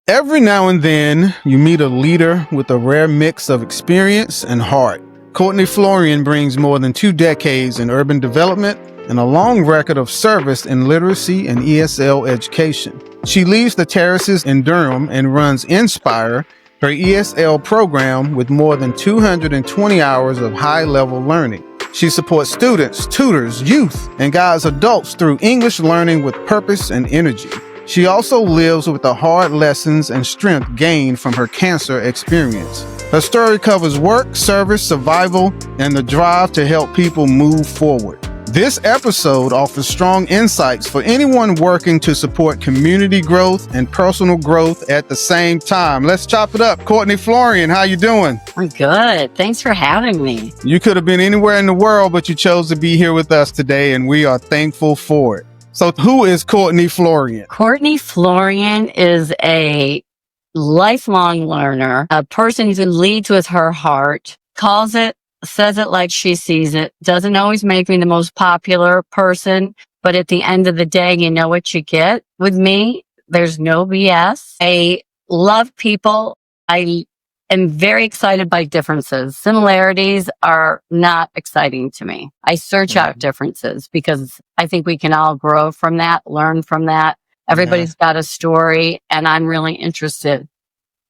Every now and then, you meet a leader with a rare mix of experience and heart. Courtney Florian brings more than 2 decades in urban development and a long record of service in literacy and ESL education. She leads the Terraces in Durham and runs Inspire, her ESL program with more than 220 hours of high-level learning. She supports students, tutors, youth, and guides adults through English learning with purpose and energy. She also lives with the hard lessons and strength gained from her cancer experience. Her story covers work, service, survival, and the drive to help people move forward. This episode offers strong insights for anyone working to support community growth and personal growth at the same time. Let's chop it up. Courtney Florian, how you doing? I'm good. Thanks for having me. You could have been anywhere in the world, but you chose to be here with us today, and we are thankful for it. So who is Courtney Florian? Courtney Florian is a lifelong learner, a person who leads with her heart, says it like she sees it, doesn't always make me the most popular person, but at the end of the day, you know what you get with me. There's no BS. I love people. I am very excited by differences. Similarities are not exciting to me. I search out differences because I think we can all grow from that, learn from that. Everybody's got a story, and I'm really interested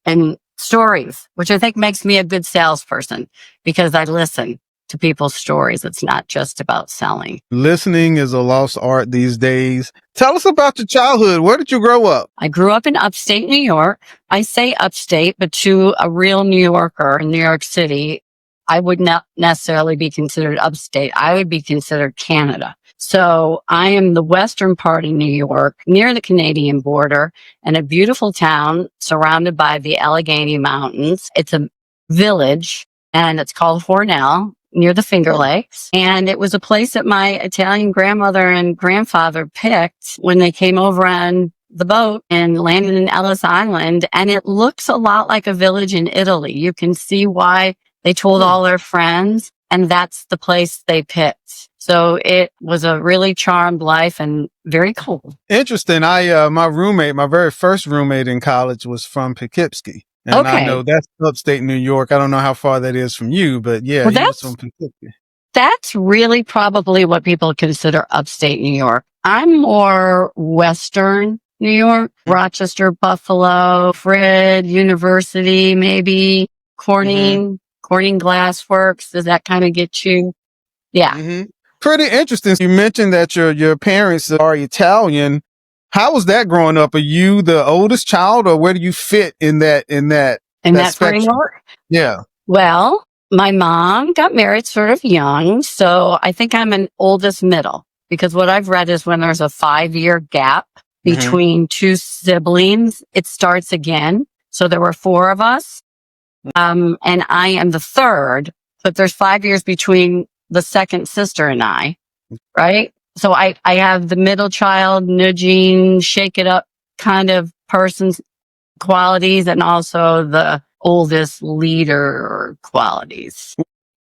in stories, which I think makes me a good salesperson because I listen to people's stories. It's not just about selling. Listening is a lost art these days. Tell us about your childhood. Where did you grow up? I grew up in upstate New York. I say upstate, but to a real New Yorker in New York City, I would not necessarily be considered upstate. I would be considered Canada. So I am the western part of New York, near the Canadian border, and a beautiful town surrounded by the Allegheny Mountains. It's a village, and it's called Hornell, near the Finger Lakes. And it was a place that my Italian grandmother and grandfather picked when they came over on the boat and landed in Ellis Island. And it looks a lot like a village in Italy. You can see why they told all their friends, and that's the place they picked. So it was a really charmed life and very cool. Interesting. My very first roommate in college was from Poughkeepsie. And I know that's upstate New York. I don't know how far that is from you, but yeah, he was from Poughkeepsie. That's really probably what people consider upstate New York. I'm more western New York, Rochester, Buffalo, Fred, University, maybe Corning Glassworks. Does that kind of get you? Yeah. Pretty interesting. You mentioned that your parents are Italian. How was that growing up? Are you the oldest child, or where do you fit in that framework? Yeah. Well, my mom got married sort of young, so I think I'm an oldest middle, because what I've read is when there's a 5-year gap between two siblings, it starts again. So there were 4 of us, and I am the third, but there's 5 years between the second sister and I, right? So I have the middle child, nudging, shake it up kind of person's qualities, and also the oldest leader qualities.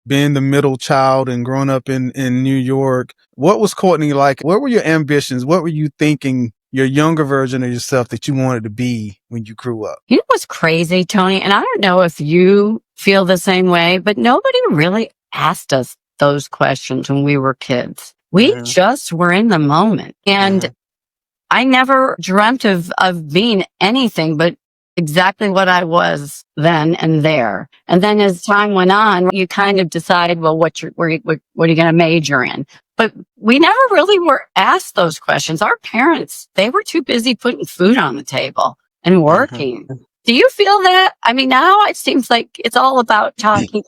Being the middle child and growing up in New York, what was Courtney like? What were your ambitions? What were you thinking, your younger version of yourself, that you wanted to be when you grew up? You know what's crazy, Tony? And I don't know if you feel the same way, but nobody really asked us those questions when we were kids. We just were in the moment. And I never dreamt of being anything but exactly what I was then and there. And then as time went on, you kind of decide, well, what are you going to major in? But we never really were asked those questions. Our parents, they were too busy putting food on the table and working. Do you feel that? I mean, now it seems like it's all about talking,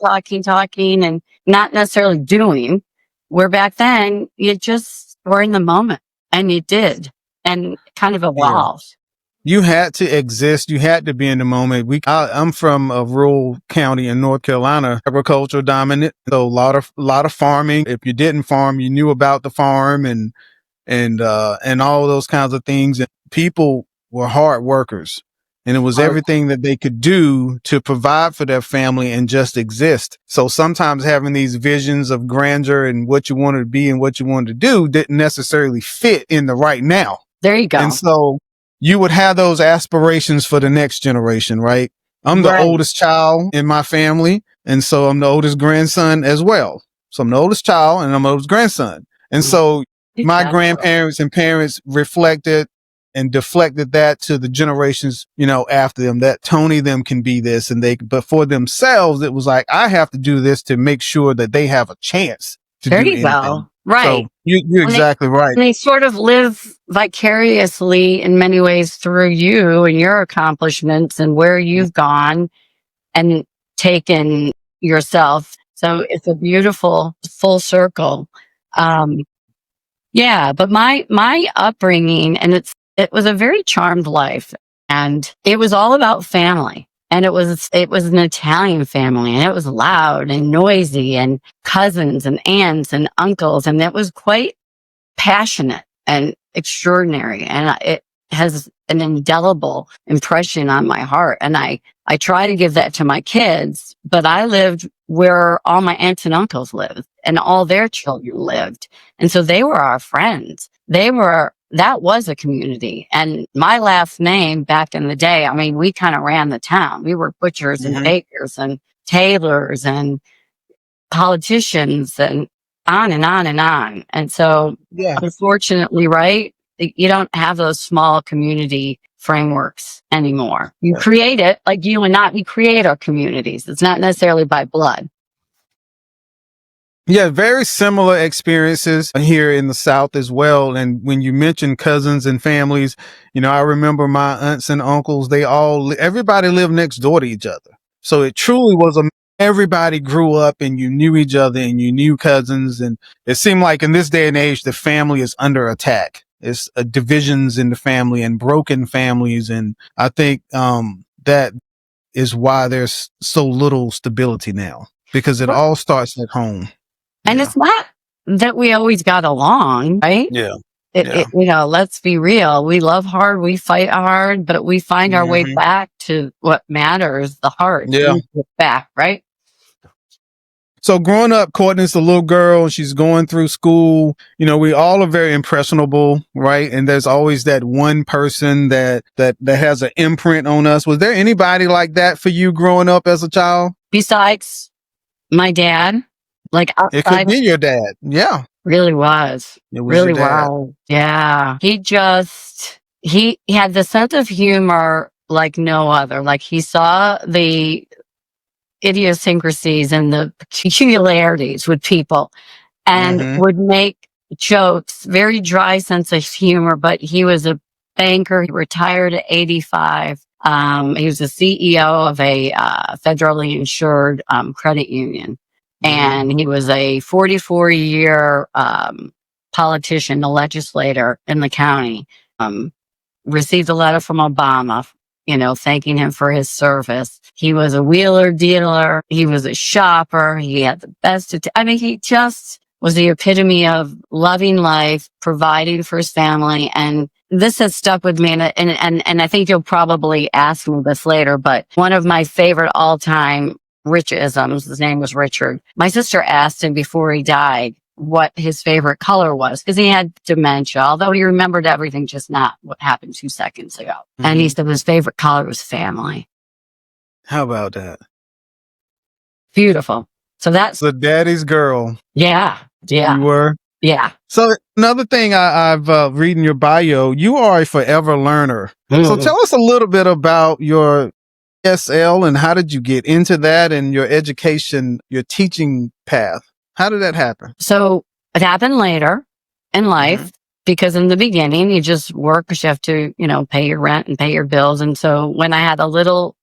and not necessarily doing. Where back then, you just were in the moment, and you did, and kind of evolved. You had to exist. You had to be in the moment. I'm from a rural county in North Carolina, agriculture dominant. So a lot of farming. If you didn't farm, you knew about the farm and all those kinds of things. And people were hard workers. And it was everything that they could do to provide for their family and just exist. So sometimes having these visions of grandeur and what you wanted to be and what you wanted to do didn't necessarily fit in the right now. There you go. And so you would have those aspirations for the next generation, right? I'm the Right. oldest child in my family. And so I'm the oldest grandson as well. So I'm the oldest child and I'm the oldest grandson. And so my grandparents and parents reflected and deflected that to the generations, after them, that Tony them can be this but for themselves, it was like, I have to do this to make sure that they have a chance to There do you anything. go. Right. So you're exactly right. And they sort of live vicariously in many ways through you and your accomplishments and where you've gone and taken yourself. So it's a beautiful full circle. Yeah, but my upbringing, and it was a very charmed life, and it was all about family. And it was an Italian family, and it was loud and noisy, and cousins and aunts and uncles, and it was quite passionate and extraordinary. And it has an indelible impression on my heart. And I try to give that to my kids, but I lived where all my aunts and uncles lived and all their children lived. And so they were our friends. That was a community. And my last name back in the day, I mean, we kind of ran the town. We were butchers and bakers and tailors and politicians and on and on and on. And so, unfortunately, right, you don't have those small community frameworks anymore. You create it, like you and I, we create our communities. It's not necessarily by blood. Yeah, very similar experiences here in the South as well. And when you mention cousins and families, I remember my aunts and uncles, everybody lived next door to each other. So it truly was everybody grew up and you knew each other and you knew cousins. And it seemed like in this day and age, the family is under attack. It's divisions in the family and broken families. And I think that is why there's so little stability now, because it all starts at home. And it's not that we always got along, right? Yeah. Let's be real. We love hard, we fight hard, but we find our way back to what matters, the heart. Yeah. Back, right? So growing up, Courtney's a little girl. She's going through school. We all are very impressionable, right? And there's always that one person that has an imprint on us. Was there anybody like that for you growing up as a child? Besides my dad? Like it could be your dad. Yeah. Really was. It was really was. Yeah. He had the sense of humor like no other. Like he saw the idiosyncrasies and the peculiarities with people and would make jokes, very dry sense of humor, but he was a banker. He retired at 85. He was the CEO of a federally insured credit union. And he was a 44-year politician, a legislator in the county. Received a letter from Obama, thanking him for his service. He was a wheeler dealer. He was a shopper. He had the best. He just was the epitome of loving life, providing for his family. And this has stuck with me. And I think you'll probably ask me this later, but one of my favorite all-time Richisms, his name was Richard. My sister asked him before he died what his favorite color was, because he had dementia, although he remembered everything, just not what happened 2 seconds ago. And he said his favorite color was family. How about that? Beautiful. So that's the daddy's girl. Yeah. Yeah. You were? Yeah. So another thing I've reading your bio, you are a forever learner. So tell us a little bit about your SL and how did you get into that and your education, your teaching path? How did that happen? So it happened later in life because in the beginning you just work because you have to, pay your rent and pay your bills. And so when I had a little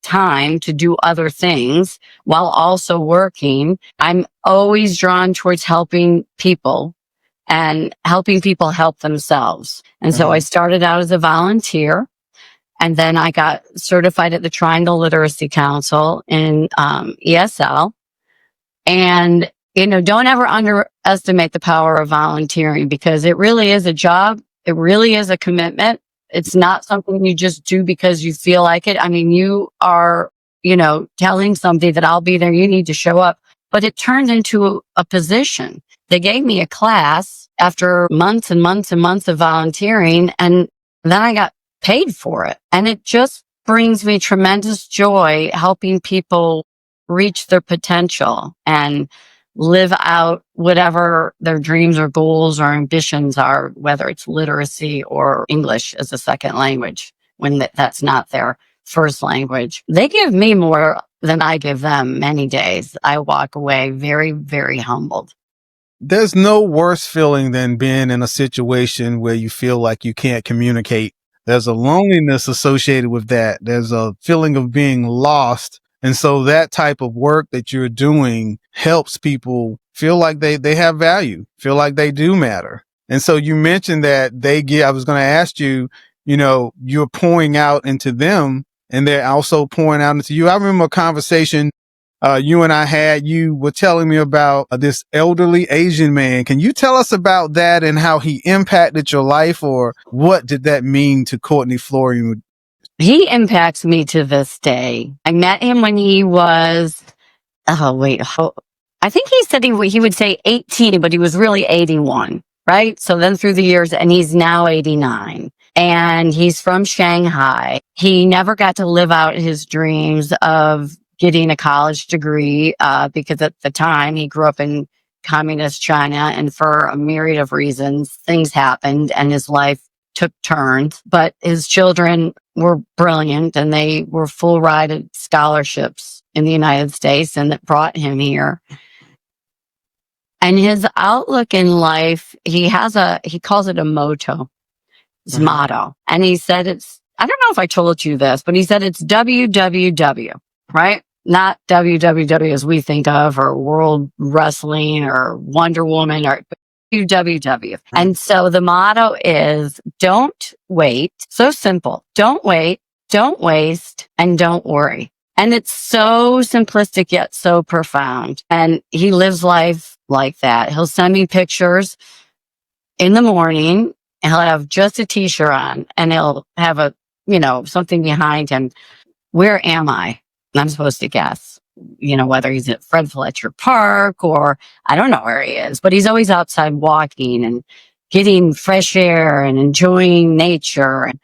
time to do other things while also working, I'm always drawn towards helping people and helping people help themselves. And so I started out as a volunteer. And then I got certified at the Triangle Literacy Council in ESL. And, don't ever underestimate the power of volunteering because it really is a job. It really is a commitment. It's not something you just do because you feel like it. You are, telling somebody that I'll be there. You need to show up. But it turned into a position They gave me a class after months and months and months of volunteering, and then I got paid for it. And it just brings me tremendous joy helping people reach their potential and live out whatever their dreams or goals or ambitions are, whether it's literacy or English as a second language, when that's not their first language. They give me more than I give them many days. I walk away very, very humbled. There's no worse feeling than being in a situation where you feel like you can't communicate. There's a loneliness associated with that. There's a feeling of being lost. And so that type of work that you're doing helps people feel like they have value, feel like they do matter. And so you mentioned that I was going to ask you, you're pouring out into them and they're also pouring out into you. I remember a conversation you and I had. You were telling me about this elderly Asian man. Can you tell us about that and how he impacted your life, or what did that mean to Courtney Florian? He impacts me to this day. I met him when he was, I think he said he would say 18, but he was really 81, right? So then through the years, and he's now 89. And he's from Shanghai. He never got to live out his dreams of getting a college degree because at the time he grew up in communist China, and for a myriad of reasons, things happened and his life took turns. But his children were brilliant and they were full ride scholarships in the United States, and that brought him here. And his outlook in life, he calls it a motto. His motto. And he said I don't know if I told you this, but he said it's WWW, right? Not WWW as we think of, or World Wrestling or Wonder Woman, or WWW. And so the motto is don't wait. So simple. Don't wait, don't waste, and don't worry. And it's so simplistic yet so profound. And he lives life like that. He'll send me pictures in the morning. He'll have just a t-shirt on and he'll have something behind him. Where am I? And I'm supposed to guess, whether he's at Fred Fletcher Park or I don't know where he is, but he's always outside walking and getting fresh air and enjoying nature. And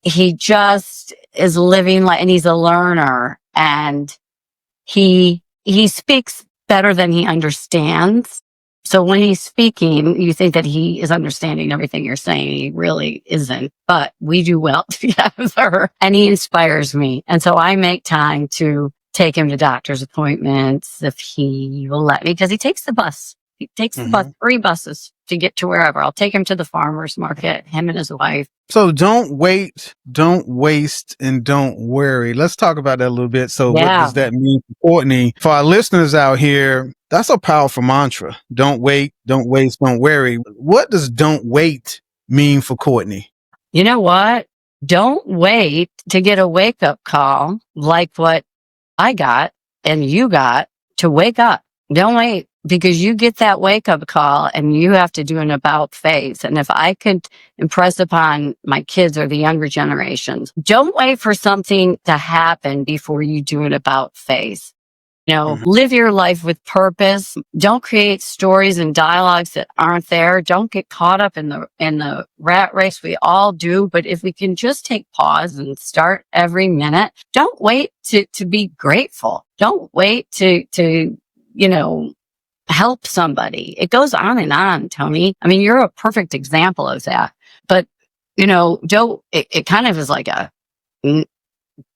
he just is living and he's a learner, and he speaks better than he understands. So when he's speaking, you think that he is understanding everything you're saying. He really isn't, but we do well together, and he inspires me. And so I make time to take him to doctor's appointments if he will let me, because he takes the bus. He takes the bus, 3 buses to get to wherever. I'll take him to the farmer's market, him and his wife. So don't wait, don't waste, and don't worry. Let's talk about that a little bit. So what does that mean for Courtney? For our listeners out here, that's a powerful mantra. Don't wait, don't waste, don't worry. What does don't wait mean for Courtney? You know what? Don't wait to get a wake-up call like what I got and you got to wake up. Don't wait, because you get that wake-up call and you have to do an about face. And if I could impress upon my kids or the younger generations, don't wait for something to happen before you do an about face. Live your life with purpose. Don't create stories and dialogues that aren't there. Don't get caught up in the rat race. We all do. But if we can just take pause and start every minute, don't wait to be grateful. Don't wait to help somebody. It goes on, Tony. I mean, you're a perfect example of that. But, it kind of is like a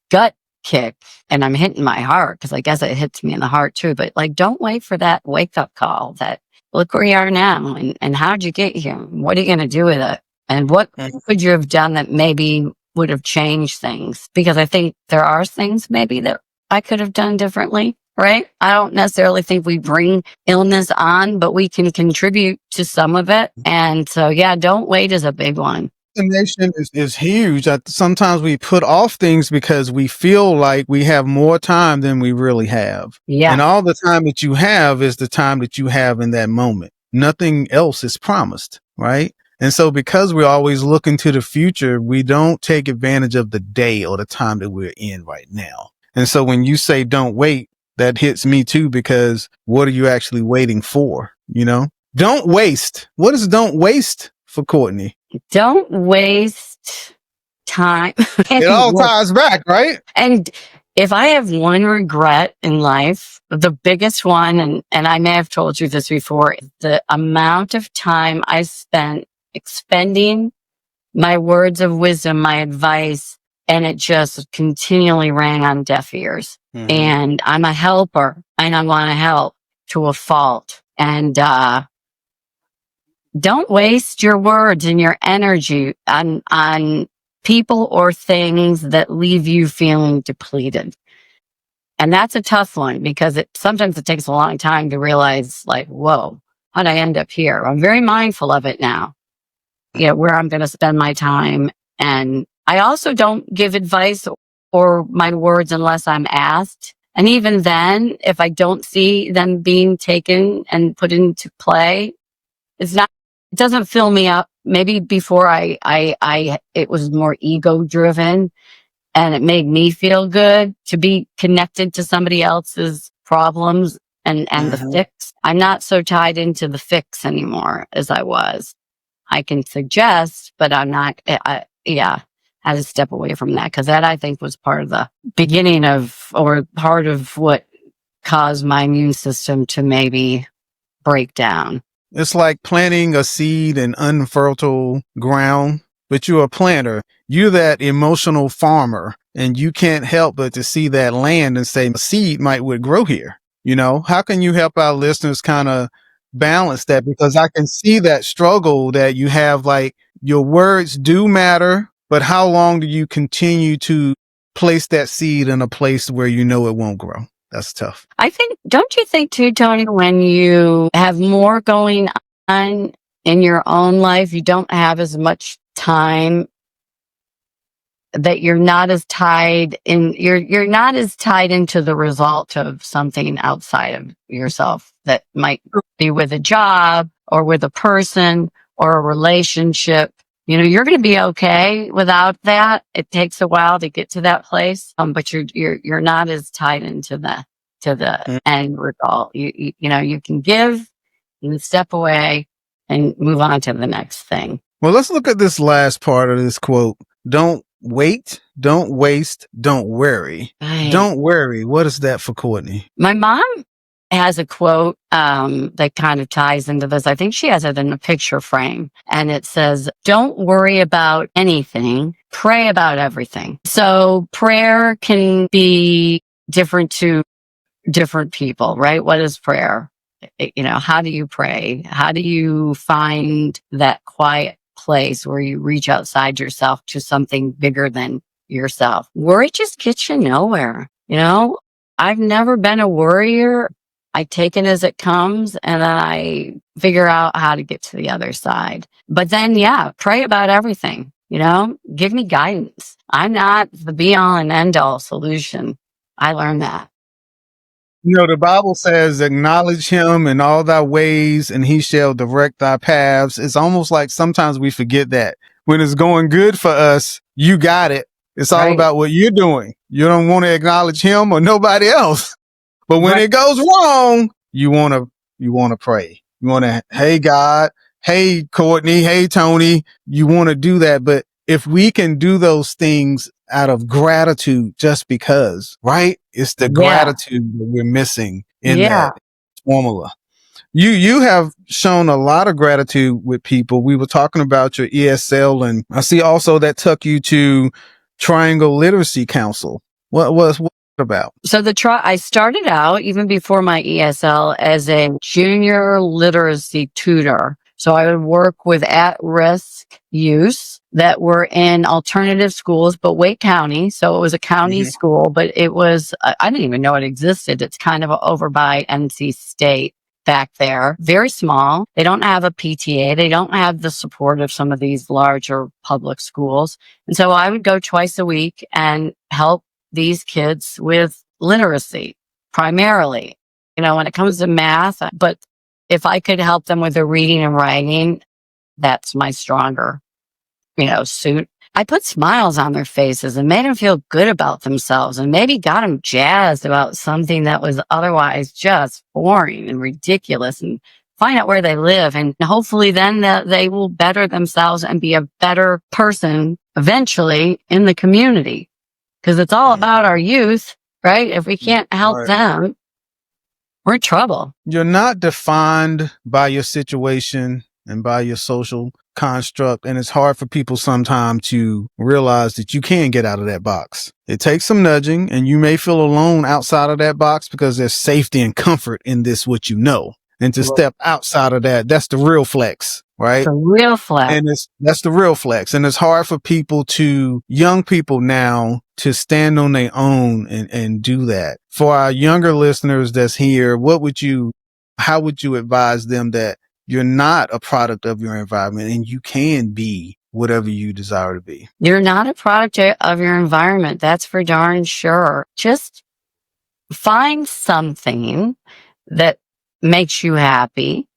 gut kick, and I'm hitting my heart because I guess it hits me in the heart too. But don't wait for that wake up call that look where you are now and how'd you get here? What are you going to do with it? And what could you have done that maybe would have changed things? Because I think there are things maybe that I could have done differently, right? I don't necessarily think we bring illness on, but we can contribute to some of it. And so, don't wait is a big one. Procrastination is huge. Sometimes we put off things because we feel like we have more time than we really have. Yeah. And all the time that you have is the time that you have in that moment. Nothing else is promised, right? And so because we're always looking to the future, we don't take advantage of the day or the time that we're in right now. And so when you say don't wait, that hits me too, because what are you actually waiting for? Don't waste. What is don't waste for Courtney? Don't waste time. It all ties back, right? And if I have one regret in life, the biggest one, and I may have told you this before, is the amount of time I spent expending my words of wisdom, my advice, and it just continually rang on deaf ears. Mhm. And I'm a helper and I want to help to a fault. And, don't waste your words and your energy on people or things that leave you feeling depleted. And that's a tough one because sometimes it takes a long time to realize, like, whoa, how'd I end up here? I'm very mindful of it now, where I'm going to spend my time. And I also don't give advice or my words unless I'm asked. And even then, if I don't see them being taken and put into play, it doesn't fill me up. Maybe before it was more ego driven and it made me feel good to be connected to somebody else's problems and the fix. I'm not so tied into the fix anymore as I was. I can suggest, but I'm not, I had to step away from that because that I think was part of the beginning of, or part of what caused my immune system to maybe break down. It's like planting a seed in unfertile ground, but you're a planter. You're that emotional farmer, and you can't help but to see that land and say, a seed would grow here. How can you help our listeners kind of balance that? Because I can see that struggle that you have, like your words do matter, but how long do you continue to place that seed in a place where it won't grow? That's tough. Don't you think too, Tony, when you have more going on in your own life, you don't have as much time, that you're not as tied in, you're not as tied into the result of something outside of yourself that might be with a job or with a person or a relationship. You're going to be okay without that. It takes a while to get to that place. But you're not as tied into the end result. You can give and step away and move on to the next thing. Well, let's look at this last part of this quote. Don't wait, don't waste, don't worry. Right. Don't worry. What is that for Courtney? My mom has a quote that kind of ties into this. I think she has it in a picture frame, and it says, don't worry about anything, pray about everything. So prayer can be different to different people, right? What is prayer? How do you pray? How do you find that quiet place where you reach outside yourself to something bigger than yourself? Worry just gets you nowhere. I've never been a worrier. I take it as it comes and then I figure out how to get to the other side. But then, pray about everything, give me guidance. I'm not the be all and end all solution. I learned that. The Bible says, acknowledge him in all thy ways and he shall direct thy paths. It's almost like sometimes we forget that when it's going good for us, you got it. It's all about what you're doing. You don't want to acknowledge him or nobody else. But when it goes wrong, you want to pray. You want to, hey God, hey Courtney, hey Tony, you want to do that. But if we can do those things out of gratitude just because, right? It's the gratitude that we're missing in that formula. You have shown a lot of gratitude with people. We were talking about your ESL, and I see also that took you to Triangle Literacy Council. What was about? So I started out even before my ESL as a junior literacy tutor. So I would work with at-risk youth that were in alternative schools, but Wake County. So it was a county school, but it was, I didn't even know it existed. It's kind of over by NC State back there. Very small. They don't have a PTA. They don't have the support of some of these larger public schools. And so I would go twice a week and help these kids with literacy, primarily, when it comes to math. But if I could help them with their reading and writing, that's my stronger, suit. I put smiles on their faces and made them feel good about themselves and maybe got them jazzed about something that was otherwise just boring and ridiculous and find out where they live, and hopefully then they will better themselves and be a better person eventually in the community. Because it's all about our youth, right? If we can't help them, we're in trouble. You're not defined by your situation and by your social construct. And it's hard for people sometimes to realize that you can get out of that box. It takes some nudging, and you may feel alone outside of that box because there's safety and comfort in this, what you know. And to step outside of that, that's the real flex, right? The real flex. And that's the real flex. And it's hard for young people now, to stand on their own and do that. For our younger listeners that's here, how would you advise them that you're not a product of your environment and you can be whatever you desire to be? You're not a product of your environment. That's for darn sure. Just find something that makes you happy.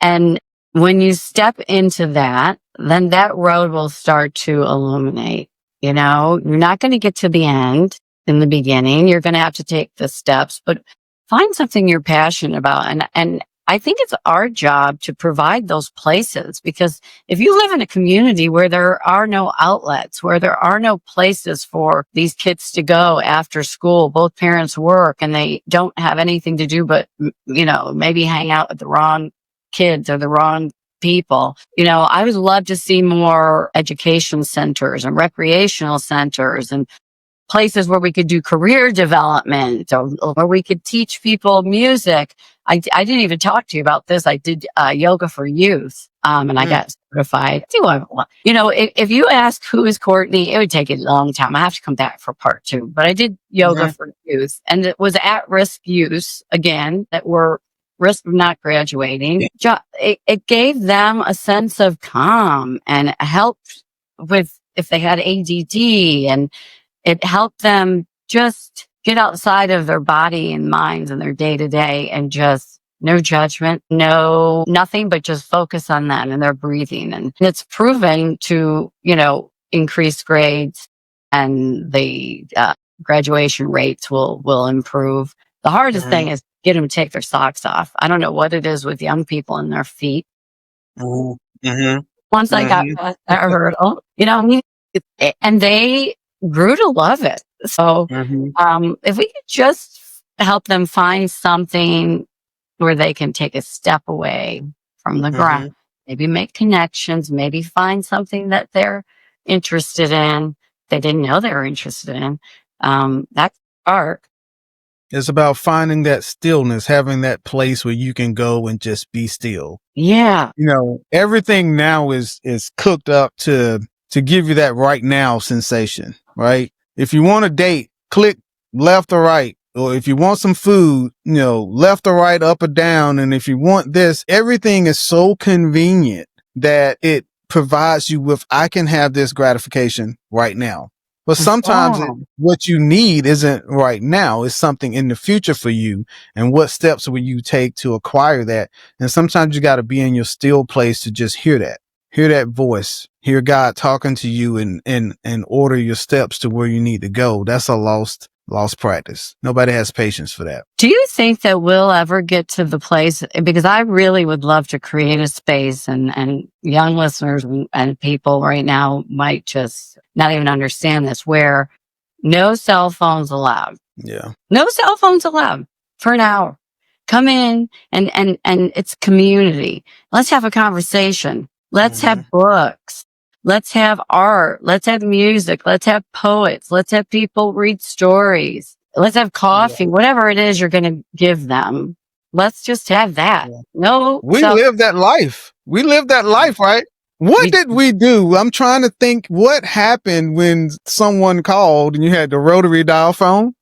And when you step into that, then that road will start to illuminate. You're not going to get to the end in the beginning. You're going to have to take the steps, but find something you're passionate about. And I think it's our job to provide those places, because if you live in a community where there are no outlets, where there are no places for these kids to go after school, both parents work and they don't have anything to do but, maybe hang out with the wrong kids or the wrong people. I would love to see more education centers and recreational centers and places where we could do career development, or where we could teach people music. I didn't even talk to you about this. I did yoga for youth, and I got certified. If you ask who is Courtney, it would take a long time. I have to come back for part 2. But I did yoga for youth, and it was at-risk youth, again, that were risk of not graduating. It gave them a sense of calm, and helped with if they had ADD, and it helped them just get outside of their body and minds and their day to day, and just no judgment, nothing, but just focus on that and their breathing. And it's proven to, increase grades, and the graduation rates will improve. The hardest thing is get them to take their socks off. I don't know what it is with young people and their feet. Once I got past that hurdle, and they grew to love it. So if we could just help them find something where they can take a step away from the ground, maybe make connections, maybe find something that they're interested in, they didn't know they were interested in. That's art. It's about finding that stillness, having that place where you can go and just be still. Yeah. Everything now is cooked up to give you that right now sensation, right? If you want a date, click left or right. Or if you want some food, left or right, up or down. And if you want this, everything is so convenient that it provides you with, I can have this gratification right now. But sometimes what you need isn't right now. It's something in the future for you. And what steps will you take to acquire that? And sometimes you got to be in your still place to just hear that voice, hear God talking to you, and order your steps to where you need to go. That's a lost practice. Nobody has patience for that. Do you think that we'll ever get to the place, because I really would love to create a space, and young listeners and people right now might just not even understand this, where no cell phones allowed. Yeah. No cell phones allowed for an hour. Come in and it's community. Let's have a conversation. Let's have books. Let's have art. Let's have music. Let's have poets. Let's have people read stories. Let's have coffee, whatever it is you're going to give them. Let's just have that. We live that life. We live that life, right? What did we do? I'm trying to think what happened when someone called and you had the rotary dial phone.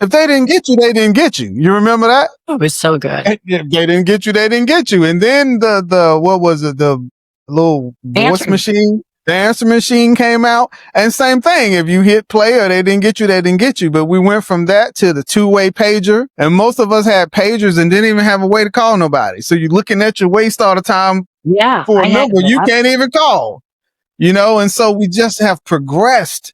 If they didn't get you, they didn't get you. You remember that? It was so good. If they didn't get you, they didn't get you. And then what was it? The little voice machine, the answer machine came out, and same thing. If you hit play or they didn't get you, they didn't get you. But we went from that to the two-way pager, and most of us had pagers and didn't even have a way to call nobody. So you're looking at your waist all the time for a number you can't even call, and so we just have progressed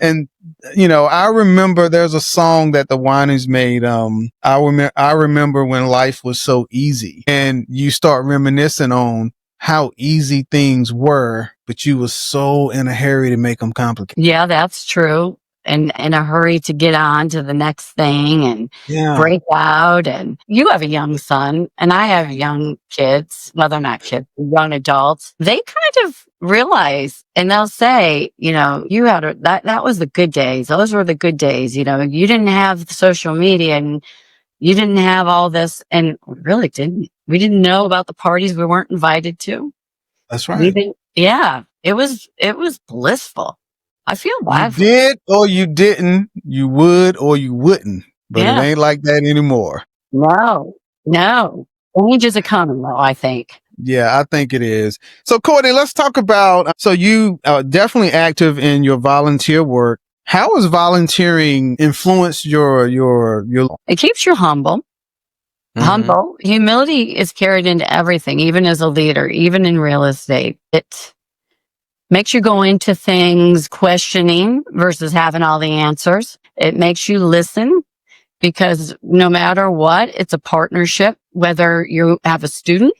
And, I remember there's a song that the Winans made. I remember when life was so easy, and you start reminiscing on how easy things were, but you were so in a hurry to make them complicated. Yeah, that's true. And in a hurry to get on to the next thing and Yeah, break out. And you have a young son, and I have young kids. Well, they're not kids, young adults. They kind of realize, and they'll say, you had that was the good days. Those were the good days. You didn't have the social media, and you didn't have all this, and we really didn't. We didn't know about the parties we weren't invited to. that's We right. didn't. Yeah, it was blissful. I feel You bad for. did or you didn't, you would or you wouldn't, but it Yeah. ain't like that anymore. No, no. Change is a coming though, I think. Yeah, I think it is. So, Courtney, let's talk about. So, you are definitely active in your volunteer work. How has volunteering influenced your? It keeps you humble. Humble. Humility is carried into everything, even as a leader, even in real estate. It makes you go into things questioning versus having all the answers. It makes you listen because no matter what, it's a partnership, whether you have a student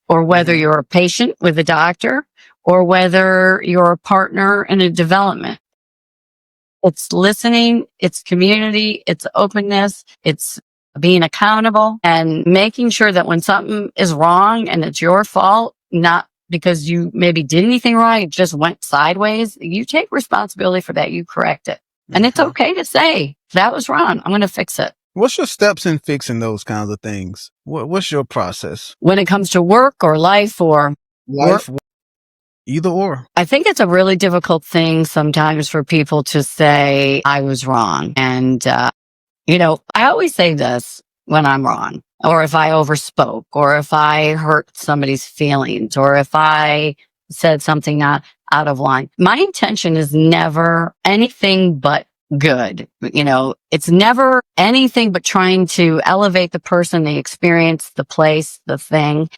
or whether you're a patient with a doctor or whether you're a partner in a development. It's listening, it's community, it's openness, it's being accountable and making sure that when something is wrong and it's your fault, not because you maybe did anything wrong, it just went sideways, you take responsibility for that, you correct it. And it's okay to say, that was wrong, I'm going to fix it. What's your steps in fixing those kinds of things? What's your process? When it comes to work or life or Life, either or. I think it's a really difficult thing sometimes for people to say, I was wrong. And, I always say this when I'm wrong, or if I overspoke, or if I hurt somebody's feelings, or if I said something not out of line. My intention is never anything but good. It's never anything but trying to elevate the person, the experience, the place, the thing.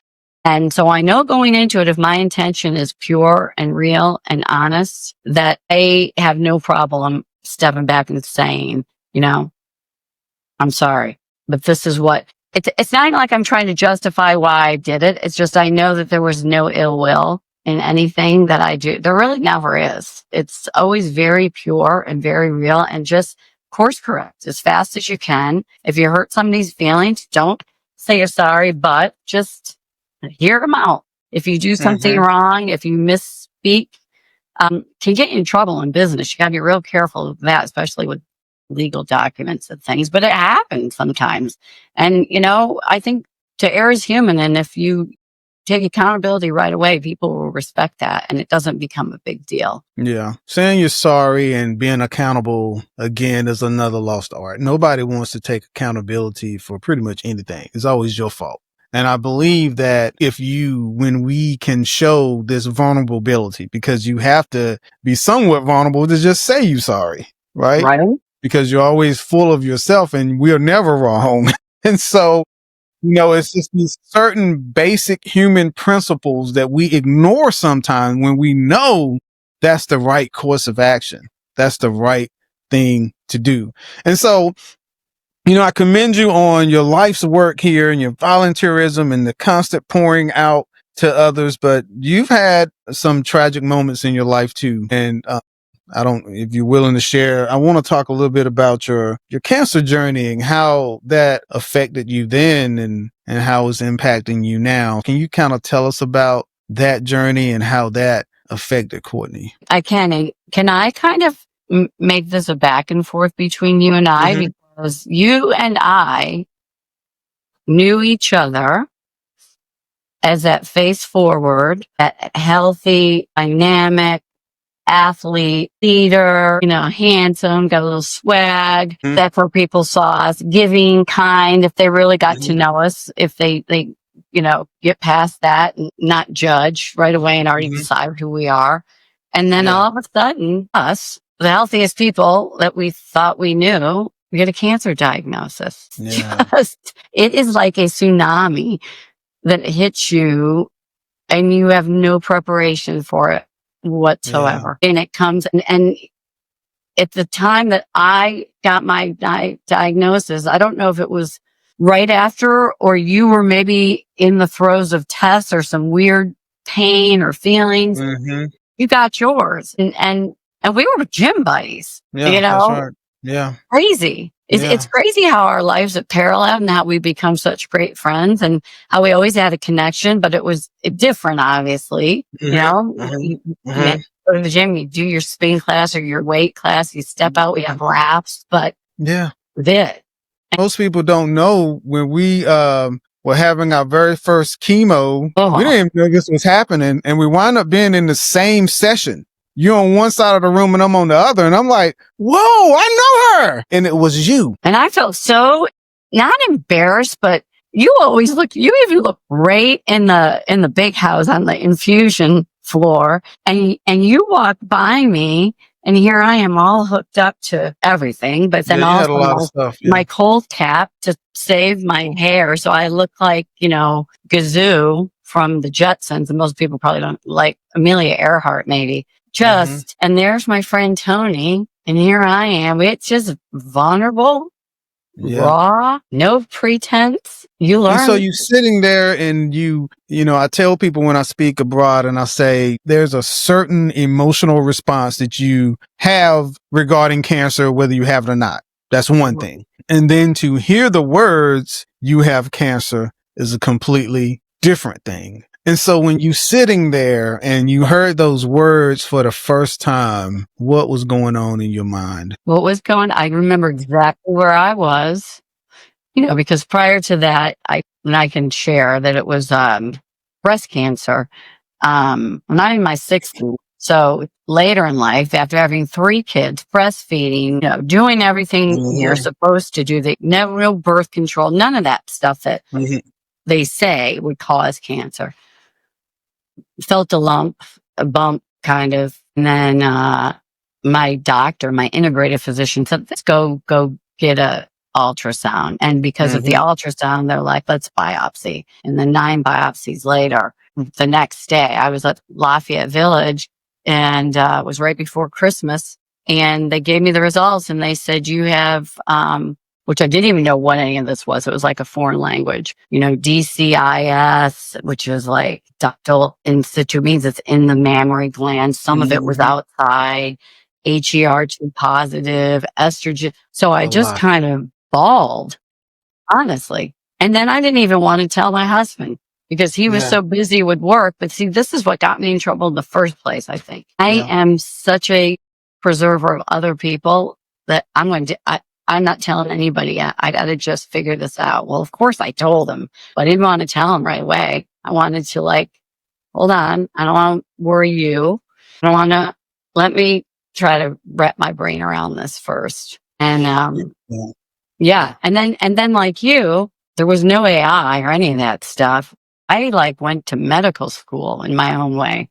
And so I know going into it, if my intention is pure and real and honest, that I have no problem stepping back and saying, I'm sorry, but this is what it's not like I'm trying to justify why I did it. It's just, I know that there was no ill will in anything that I do. There really never is. It's always very pure and very real, and just course correct as fast as you can. If you hurt somebody's feelings, don't say you're sorry, but just hear them out. If you do something wrong, if you misspeak, can get you in trouble in business. You got to be real careful of that, especially with legal documents and things. But it happens sometimes. And, I think to err is human. And if you take accountability right away, people will respect that and it doesn't become a big deal. Yeah. Saying you're sorry and being accountable again is another lost art. Nobody wants to take accountability for pretty much anything. It's always your fault. And I believe that when we can show this vulnerability, because you have to be somewhat vulnerable to just say you sorry, right? Right. Because you're always full of yourself and we're never wrong. And so, it's just these certain basic human principles that we ignore sometimes when we know that's the right course of action. That's the right thing to do. And so, I commend you on your life's work here and your volunteerism and the constant pouring out to others, but you've had some tragic moments in your life too. And, if you're willing to share, I want to talk a little bit about your cancer journey and how that affected you then and how it's impacting you now. Can you kind of tell us about that journey and how that affected Courtney? I can. Can I kind of make this a back and forth between you and I? Because you and I knew each other as that face forward, that healthy, dynamic athlete, leader, handsome, got a little swag. That's where people saw us, giving, kind, if they really got to know us, if they get past that and not judge right away and already decide who we are. And then all of a sudden, us, the healthiest people that we thought we knew, we get a cancer diagnosis. Yeah. It is like a tsunami that hits you and you have no preparation for it whatsoever. And it comes and at the time that I got my diagnosis, I don't know if it was right after or you were maybe in the throes of tests or some weird pain or feelings. Mm-hmm. You got yours. And we were gym buddies, Yeah, that's right. Yeah. crazy. It's Yeah. crazy how our lives have paralleled and how we become such great friends and how we always had a connection, but it was different, obviously. Mm-hmm. Mm-hmm. You go to the gym, you do your spin class or your weight class, you step out, we have laps, but Yeah. that. Most people don't know when we were having our very first chemo, we didn't even know this was happening, and we wound up being in the same session. You're on one side of the room and I'm on the other, and I'm like, whoa, I know her. And it was you. And I felt so not embarrassed, but you even look great in the big house on the infusion floor. And you walked by me and here I am all hooked up to everything, but then you had a also lot of stuff. Yeah. my cold cap to save my hair. So I look like, Gazoo from the Jetsons. And most people probably don't like Amelia Earhart, maybe. And there's my friend Tony. And here I am. It's just vulnerable, raw, no pretense. You learn. And so you sitting there and I tell people when I speak abroad and I say there's a certain emotional response that you have regarding cancer, whether you have it or not. That's one thing. And then to hear the words, you have cancer, is a completely different thing. And so when you sitting there and you heard those words for the first time, what was going on in your mind? I remember exactly where I was, because prior to that, I can share that it was, breast cancer. I'm in my 60s. So later in life, after having 3 kids, breastfeeding, doing everything you're supposed to do, no birth control, none of that stuff that they say would cause cancer. Felt a bump kind of. And then, my doctor, my integrative physician said, let's go get a ultrasound. And because of the ultrasound, they're like, let's biopsy. And then 9 biopsies later, the next day I was at Lafayette Village and, it was right before Christmas and they gave me the results and they said, you have, which I didn't even know what any of this was. It was like a foreign language, DCIS, which is like ductal in situ, means it's in the mammary gland. Some of it was outside, HER2 positive, estrogen. So I just kind of bawled, honestly. And then I didn't even want to tell my husband because he was so busy with work. But see, this is what got me in trouble in the first place, I think. I am such a preserver of other people that I'm not telling anybody yet. I got to just figure this out. Well, of course I told him, but I didn't want to tell him right away. I wanted to hold on. I don't want to worry you. I don't want to, let me try to wrap my brain around this first. And, And then like you, there was no AI or any of that stuff. I went to medical school in my own way.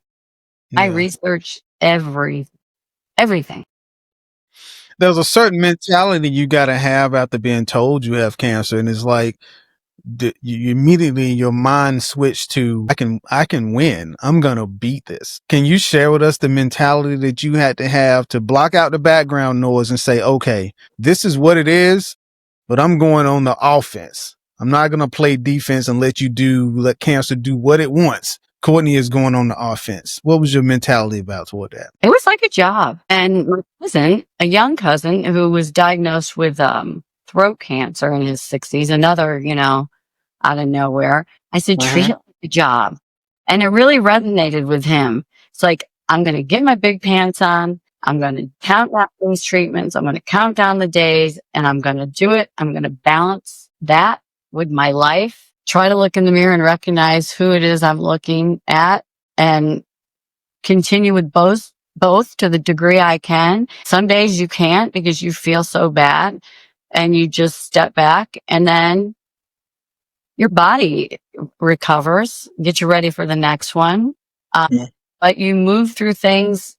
I researched everything. There's a certain mentality you got to have after being told you have cancer. And it's like, you immediately, your mind switched to, I can win. I'm going to beat this. Can you share with us the mentality that you had to have to block out the background noise and say, okay, this is what it is, but I'm going on the offense. I'm not going to play defense and let cancer do what it wants. Courtney is going on the offense. What was your mentality about toward that? It was like a job. And my cousin, a young cousin who was diagnosed with throat cancer in his 60s, another, out of nowhere, I said, treat it like a job. And it really resonated with him. It's like, I'm going to get my big pants on. I'm going to count down these treatments. I'm going to count down the days and I'm going to do it. I'm going to balance that with my life. Try to look in the mirror and recognize who it is I'm looking at and continue with both to the degree I can. Some days you can't because you feel so bad and you just step back and then your body recovers, get you ready for the next one. But you move through things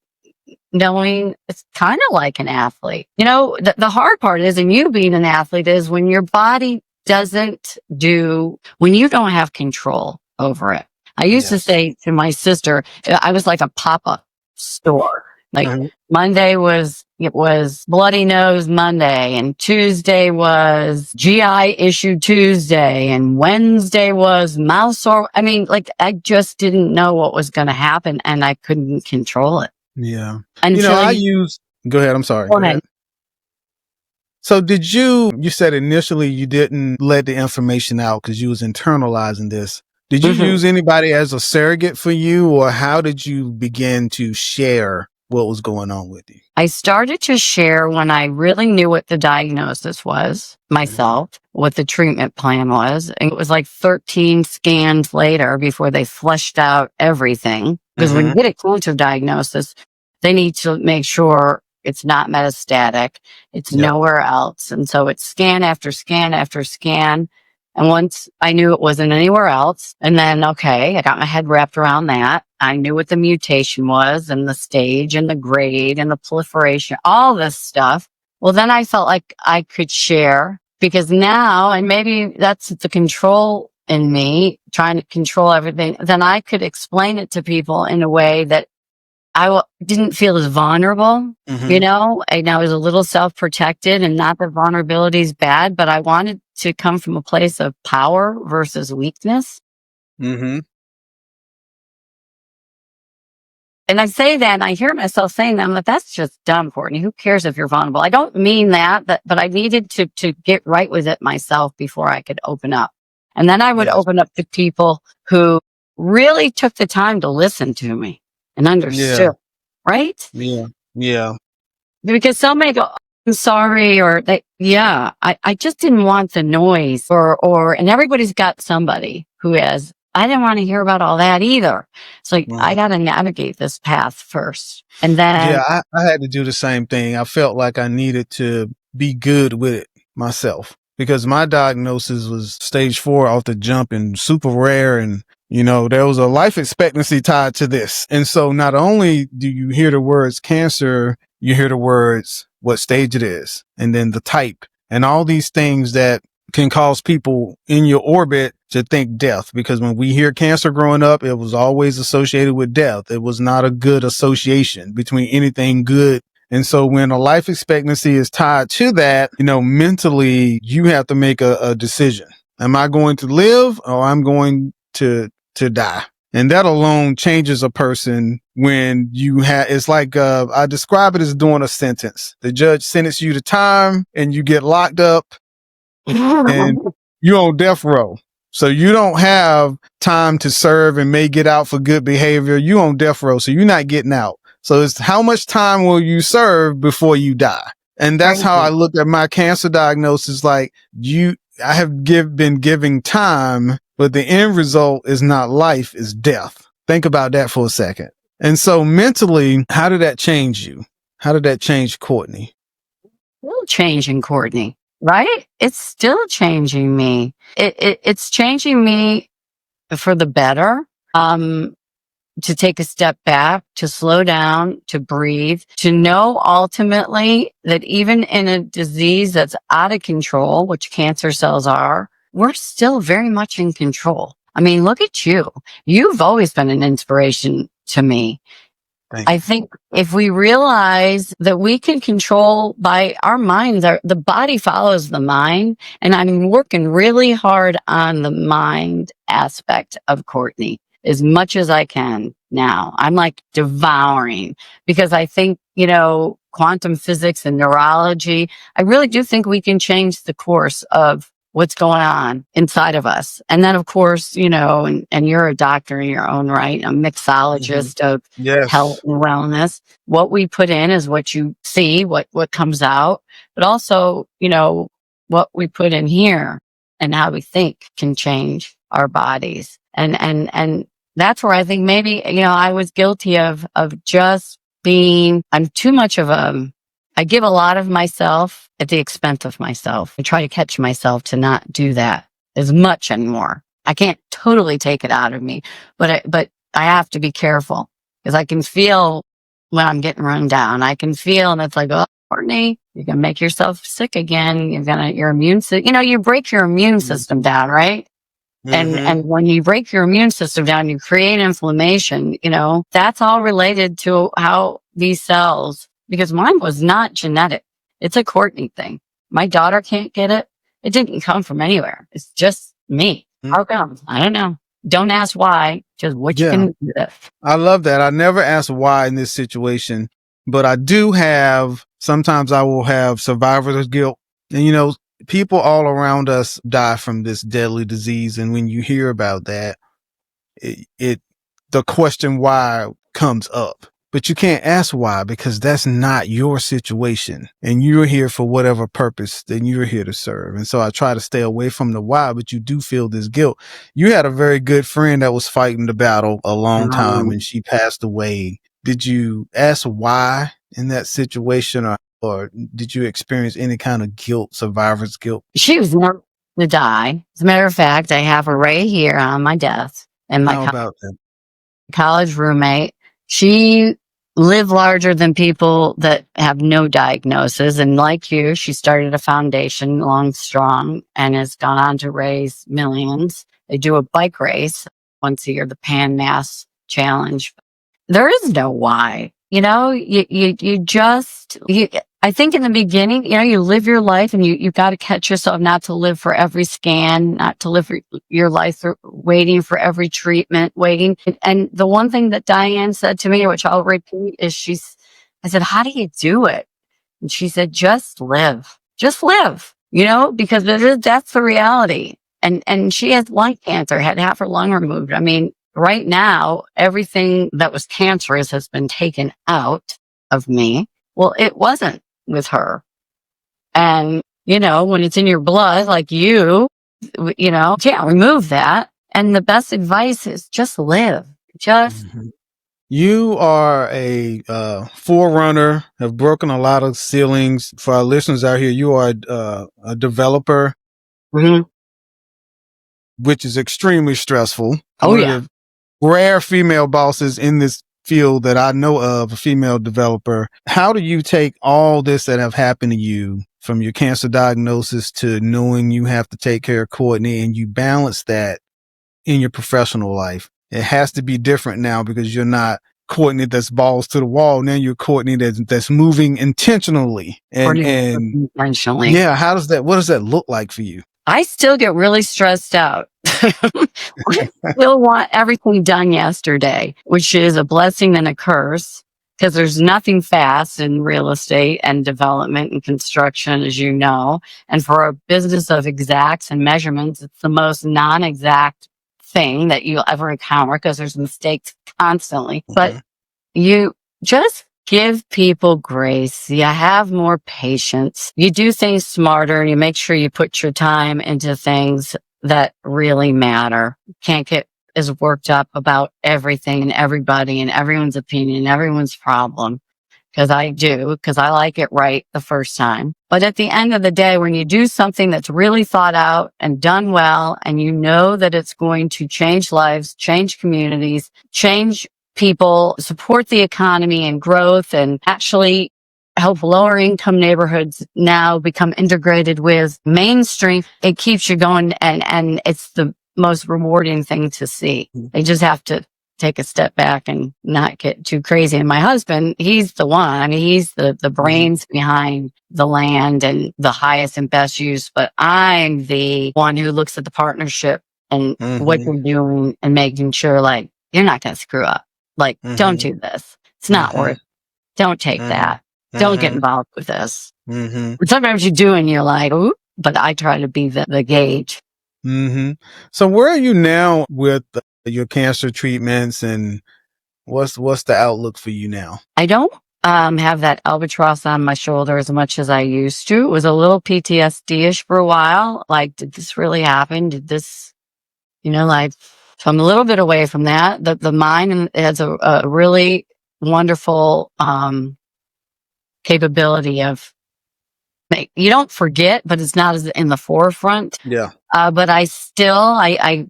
knowing it's kind of like an athlete. The hard part is, and you being an athlete, is when your body when you don't have control over it. I used to say to my sister, I was like a pop-up store. Like Uh-huh. Monday it was bloody nose Monday, and Tuesday was GI issue Tuesday, and Wednesday was mouth sore. I mean, like I just didn't know what was going to happen, and I couldn't control it Yeah. until you Go ahead. I'm sorry. go Go ahead. ahead. So you said initially you didn't let the information out because you was internalizing this. Did you Mhm. use anybody as a surrogate for you, or how did you begin to share what was going on with you? I started to share when I really knew what the diagnosis was myself, what the treatment plan was. And it was like 13 scans later before they fleshed out everything. Because when you Mm-hmm. get a cancer diagnosis, they need to make sure it's not metastatic, it's Yep. nowhere else. And so it's scan after scan after scan. And once I knew it wasn't anywhere else, and then, okay, I got my head wrapped around that. I knew what the mutation was and the stage and the grade and the proliferation, all this stuff. Well, then I felt like I could share because now, and maybe that's the control in me trying to control everything, then I could explain it to people in a way that didn't feel as vulnerable, Mm-hmm. and I was a little self-protected, and not that vulnerability is bad, but I wanted to come from a place of power versus weakness. Mm-hmm. And I say that, and I hear myself saying that, I'm like, that's just dumb, Courtney. Who cares if you're vulnerable? I don't mean that, but I needed to get right with it myself before I could open up. And then I would Yes. open up to people who really took the time to listen to me and Yeah. understood, right? Yeah. Yeah. Because some may go, I'm sorry, or I just didn't want the noise and everybody's got somebody who I didn't want to hear about all that either. It's like, I Mhm. got to navigate this path first. And then, Yeah, I had to do the same thing. I felt like I needed to be good with it myself because my diagnosis was stage 4 off the jump and super rare. And, there was a life expectancy tied to this. And so not only do you hear the words cancer, you hear the words, what stage it is, and then the type and all these things that can cause people in your orbit to think death, because when we hear cancer growing up, it was always associated with death. It was not a good association between anything good. And so when a life expectancy is tied to that, mentally you have to make a decision. Am I going to live or I'm going to die? And that alone changes a person when it's like, I describe it as doing a sentence. The judge sentences you to time and you get locked up and you're on death row. So you don't have time to serve and may get out for good behavior. You on death row. So you're not getting out. So it's how much time will you serve before you die? And that's how I looked at my cancer diagnosis. Like I have been giving time, but the end result is not life, is death. Think about that for a second. And so mentally, how did that change you? How did that change Courtney? still changing Courtney, right? It's still changing me. It's changing me for the better. To take a step back, to slow down, to breathe, to know ultimately that even in a disease that's out of control, which cancer cells are, we're still very much in control. I mean, look at you. You've always been an inspiration to me. Thank I you. think if we realize that we can control by our minds, the body follows the mind. And I'm working really hard on the mind aspect of Courtney as much as I can now. I'm like devouring because I think, quantum physics and neurology, I really do think we can change the course of what's going on inside of us. And then, of course, and you're a doctor in your own right, a mixologist of health Yes. and wellness. What we put in is what you see, what comes out, but also, what we put in here and how we think can change our bodies. And that's where I think maybe, I was guilty of just I'm too much of I give a lot of myself at the expense of myself. I try to catch myself to not do that as much anymore. I can't totally take it out of me, but I have to be careful because I can feel when I'm getting run down. I can feel, and it's like, oh, Courtney, you're going to make yourself sick again. Your immune system, you break your immune system down, right? And when you break your immune system down, you create inflammation, that's all related to how these cells, because mine was not genetic. It's a Courtney thing. My daughter can't get it. It didn't come from anywhere. It's just me. How come? I don't know. Don't ask why, just what you can do. I love that. I never ask why in this situation, but I do sometimes I will have survivor's guilt. And, people all around us die from this deadly disease. And when you hear about that, the question why comes up, but you can't ask why because that's not your situation and you're here for whatever purpose that you're here to serve. And so I try to stay away from the why, but you do feel this guilt. You had a very good friend that was fighting the battle a long time and she passed away. Did you ask why in that situation or did you experience any kind of guilt, survivor's guilt? She was never to die. As a matter of fact, I have her right here on my desk. And my college roommate, she lived larger than people that have no diagnosis. And like you, she started a foundation, Long Strong, and has gone on to raise millions. They do a bike race once a year, the Pan Mass Challenge. There is no why. I think in the beginning, you live your life and you got to catch yourself not to live for every scan, not to live your life waiting for every treatment, waiting. And the one thing that Diane said to me, which I'll repeat, is I said, how do you do it? And she said, just live, because that's the reality. And she has lung cancer, had half her lung removed. I mean, right now, everything that was cancerous has been taken out of me. Well, it wasn't with her. And, when it's in your blood, like you can't remove that. And the best advice is just live. You are a forerunner, have broken a lot of ceilings. For our listeners out here, you are a developer, which is extremely stressful. Oh, yeah. Rare female bosses in this field that I know of, a female developer. How do you take all this that have happened to you, from your cancer diagnosis to knowing you have to take care of Courtney, and you balance that in your professional life? It has to be different now because you're not Courtney that's balls to the wall. Now you're Courtney that's moving intentionally. And intentionally. Yeah, what does that look like for you? I still get really stressed out. I still want everything done yesterday, which is a blessing and a curse because there's nothing fast in real estate and development and construction, as you know. And for a business of exacts and measurements, it's the most non-exact thing that you'll ever encounter because there's mistakes constantly. But you just give people grace. You have more patience. You do things smarter. You make sure you put your time into things that really matter. Can't get as worked up about everything and everybody and everyone's opinion, everyone's problem. Because I like it right the first time. But at the end of the day, when you do something that's really thought out and done well, and you know that it's going to change lives, change communities, change people, support the economy and growth, and actually help lower income neighborhoods now become integrated with mainstream, it keeps you going, and it's the most rewarding thing to see. They just have to take a step back and not get too crazy. And my husband, he's the one. I mean, he's the brains behind the land and the highest and best use. But I'm the one who looks at the partnership and what you're doing and making sure, like, you're not going to screw up. Like, don't do this. It's not worth it. Don't take that. Don't get involved with this. But sometimes you do and you're like, ooh, but I try to be the gauge. So where are you now with your cancer treatments, and what's the outlook for you now? I don't have that albatross on my shoulder as much as I used to. It was a little PTSD-ish for a while. Like, did this really happen? Did this, so I'm a little bit away from that. The mind has a really wonderful capability of, you don't forget, but it's not as in the forefront. Yeah. But I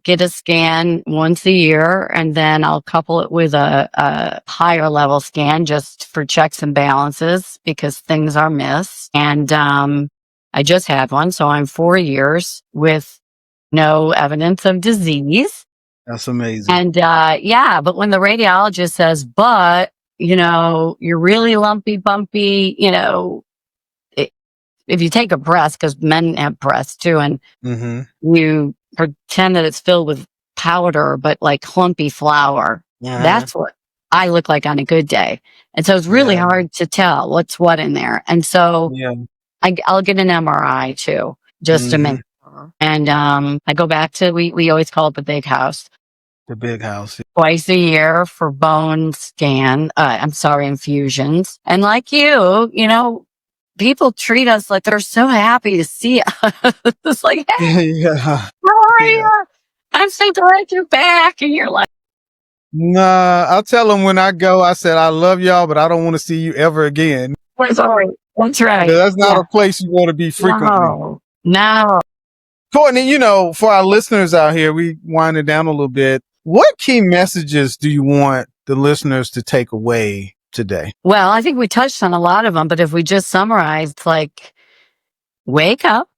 get a scan once a year, and then I'll couple it with a higher level scan just for checks and balances because things are missed. And I just had one, so I'm 4 years with no evidence of disease. That's amazing. And yeah, but when the radiologist says, but, you're really lumpy, bumpy, if you take a breast, because men have breasts too, and you pretend that it's filled with powder, but like clumpy flour, that's what I look like on a good day. And so it's really hard to tell what's what in there. And so I'll get an MRI too, just to make sure. And I go back to, we always call it the big house. The big house. Twice a year for bone scan, infusions. And like people treat us like they're so happy to see us. It's like, hey, how are you? I'm so glad you're back. And you're like, nah, I'll tell them when I go, I said, I love y'all, but I don't want to see you ever again. Sorry. That's right. That's not a place you want to be frequently. No. Courtney, for our listeners out here, we wind it down a little bit. What key messages do you want the listeners to take away today? Well, I think we touched on a lot of them, but if we just summarized, like, wake up,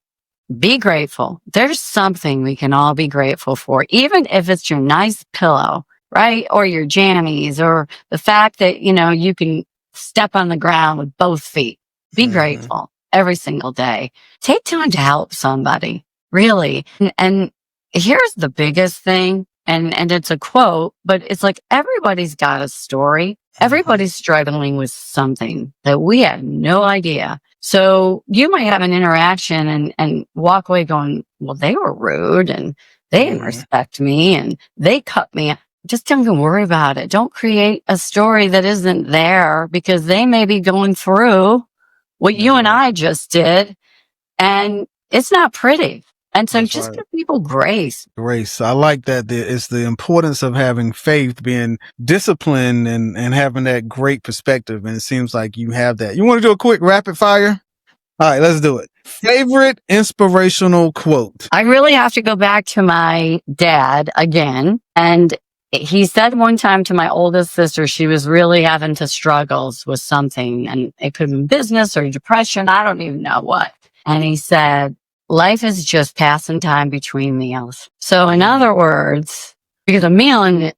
be grateful. There's something we can all be grateful for, even if it's your nice pillow, right? Or your jammies, or the fact that, you can step on the ground with both feet. Be grateful every single day. Take time to help somebody, really. And here's the biggest thing. And it's a quote, but it's like, everybody's got a story. Everybody's struggling with something that we have no idea. So you might have an interaction and walk away going, well, they were rude and they didn't respect me and they cut me. Just don't even worry about it. Don't create a story that isn't there, because they may be going through what you and I just did, and it's not pretty. And so give people grace. Grace. I like that. It's the importance of having faith, being disciplined, and having that great perspective. And it seems like you have that. You want to do a quick rapid fire? All right, let's do it. Favorite inspirational quote? I really have to go back to my dad again. And he said one time to my oldest sister, she was really having struggles with something, and it could have been business or depression. I don't even know what. And he said, life is just passing time between meals. So in other words, because a meal in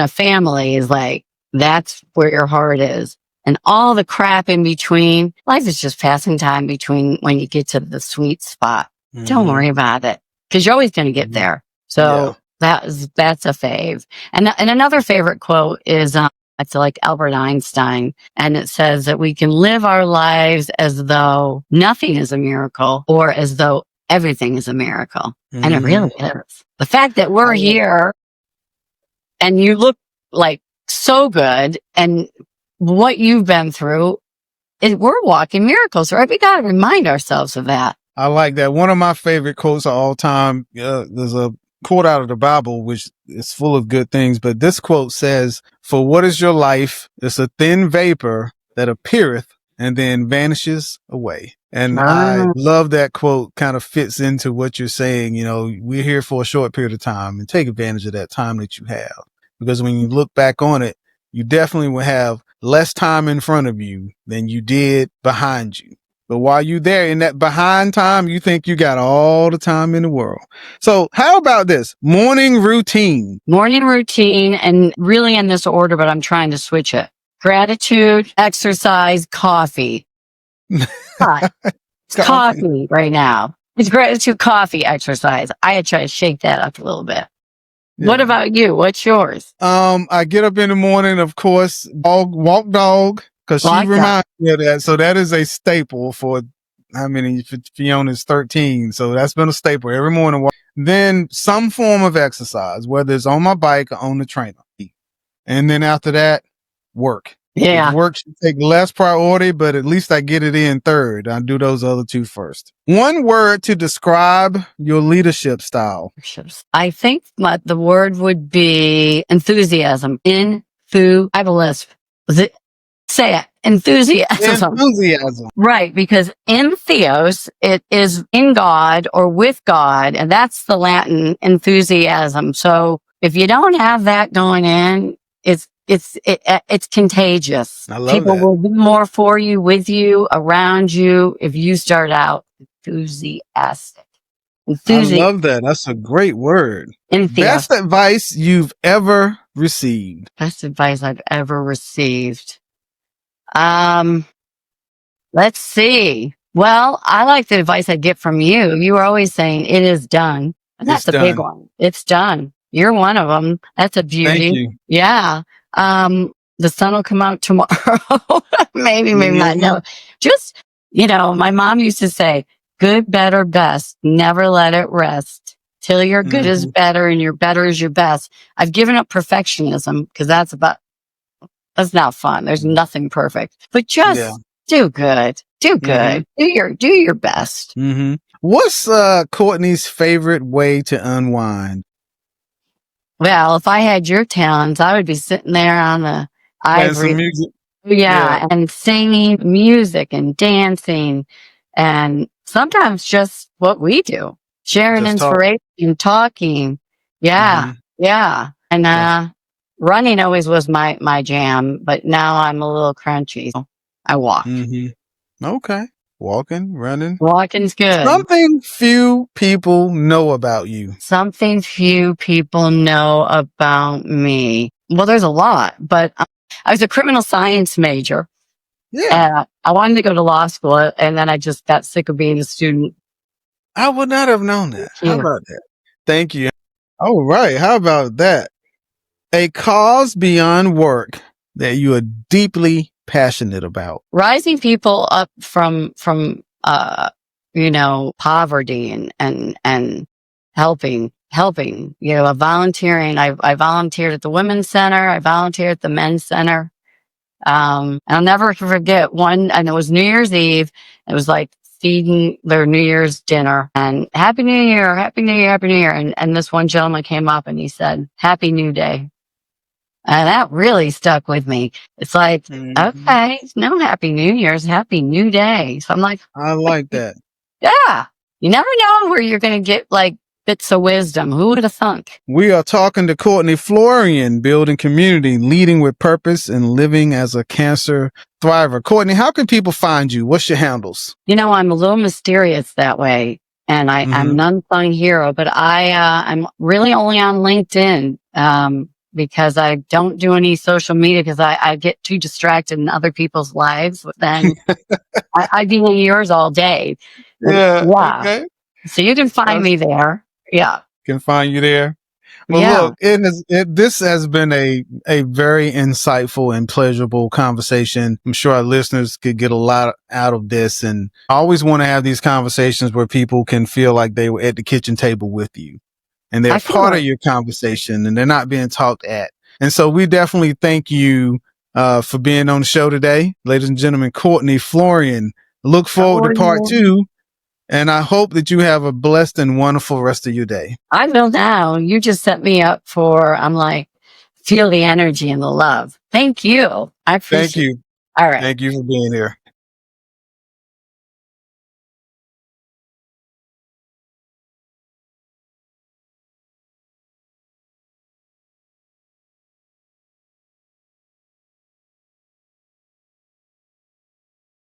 a family is like, that's where your heart is. And all the crap in between, life is just passing time between when you get to the sweet spot. Don't worry about it, because you're always going to get there. So that's a fave. And another favorite quote is, it's like Albert Einstein, and it says that we can live our lives as though nothing is a miracle, or as though everything is a miracle. And it really is. The fact that we're here and you look like so good, and what you've been through, we're walking miracles, right? We got to remind ourselves of that. I like that. One of my favorite quotes of all time, there's a quote out of the Bible, which is full of good things. But this quote says, for what is your life? It's a thin vapor that appeareth and then vanishes away. And I love that quote. Kind of fits into what you're saying. We're here for a short period of time, and take advantage of that time that you have. Because when you look back on it, you definitely will have less time in front of you than you did behind you. But while you're there in that behind time, you think you got all the time in the world. So how about this morning routine? Morning routine, and really in this order, but I'm trying to switch it. Gratitude, exercise, coffee. It's coffee right now. It's gratitude, coffee, exercise. I try to shake that up a little bit. Yeah. What about you? What's yours? I get up in the morning, of course, walk dog. Because she reminds me of that. So that is a staple for, Fiona's 13. So that's been a staple every morning. Then some form of exercise, whether it's on my bike or on the trainer. And then after that, work. Yeah. Work should take less priority, but at least I get it in third. I do those other two first. One word to describe your leadership style. I think the word would be enthusiasm. I have a list. Say it. Enthusiasm. Right. Because in theos, it is in God or with God. And that's the Latin enthusiasm. So if you don't have that going in, it's contagious. I love People that. will be more for you, with you, around you, if you start out enthusiastic. I Enthusi- love that. That's a great word. enthusiast. Best advice you've ever received. Best advice I've ever received. Let's see. Well, I like the advice I get from you. You were always saying it is done. And It's that's a big done. one. It's done. You're one of them. That's a Thank beauty. you. Yeah. The sun will come out tomorrow. Maybe not. Mhm. No, just, my mom used to say, good, better, best. Never let it rest till your good is Mhm. better and your better is your best. I've given up perfectionism because that's not fun. There's nothing perfect, but Yeah. just do good. Do Mhm. good. Do your best. Mhm. What's Courtney's favorite way to unwind? Well, if I had your talents, I would be sitting there on the Playing some ivory. music. Yeah. Yeah. And singing music and dancing and sometimes just what we do, sharing Just talk. inspiration, talking. Yeah. Mhm. Yeah. And, That's running always was my jam, but now I'm a little crunchy. So I walk. Mhm. Okay. Walking, running. Walking's good. Something few people know about you. Something few people know about me. Well, there's a lot, but I was a criminal science major. Yeah. I wanted to go to law school, and then I just got sick of being a student. I would not have known that. How Here, about that? Thank you. All right. How about that? A cause beyond work that you are deeply passionate about. rising people up from poverty and helping. Volunteering. I volunteered at the women's center. I volunteered at the men's center. I'll never forget one, and it was New Year's Eve. It was like feeding their New Year's dinner and Happy New Year, Happy New Year, Happy New Year. And this one gentleman came up and he said, Happy New Day. And that really stuck with me. It's like, Mhm. okay, no Happy New Year's, Happy New Day. So I'm like, I like that. yeah, you never know where you're going to get like bits of wisdom. Who would have thunk? We are talking to Courtney Florian, building community, leading with purpose, and living as a cancer thriver. Courtney, how can people find you? What's your handles? I'm a little mysterious that way. And I'm Mhm. an unsung hero, but I'm really only on LinkedIn, because I don't do any social media because I get too distracted in other people's lives. Then I'd be in yours all day. Yeah. Yeah. Okay. So you can find me there. Yeah. Can find you there. Well, Yeah. look, this has been a very insightful and pleasurable conversation. I'm sure our listeners could get a lot out of this. And I always want to have these conversations where people can feel like they were at the kitchen table with you and they're I feel part of like your conversation and they're not being talked at. And so we definitely thank you for being on the show today. Ladies and gentlemen, Courtney Florian. Look forward to part 2. And I hope that you have a blessed and wonderful rest of your day. I will now. You just set me up I'm like, feel the energy and the love. Thank you. I Thank appreciate it. you. All right. Thank you for being here.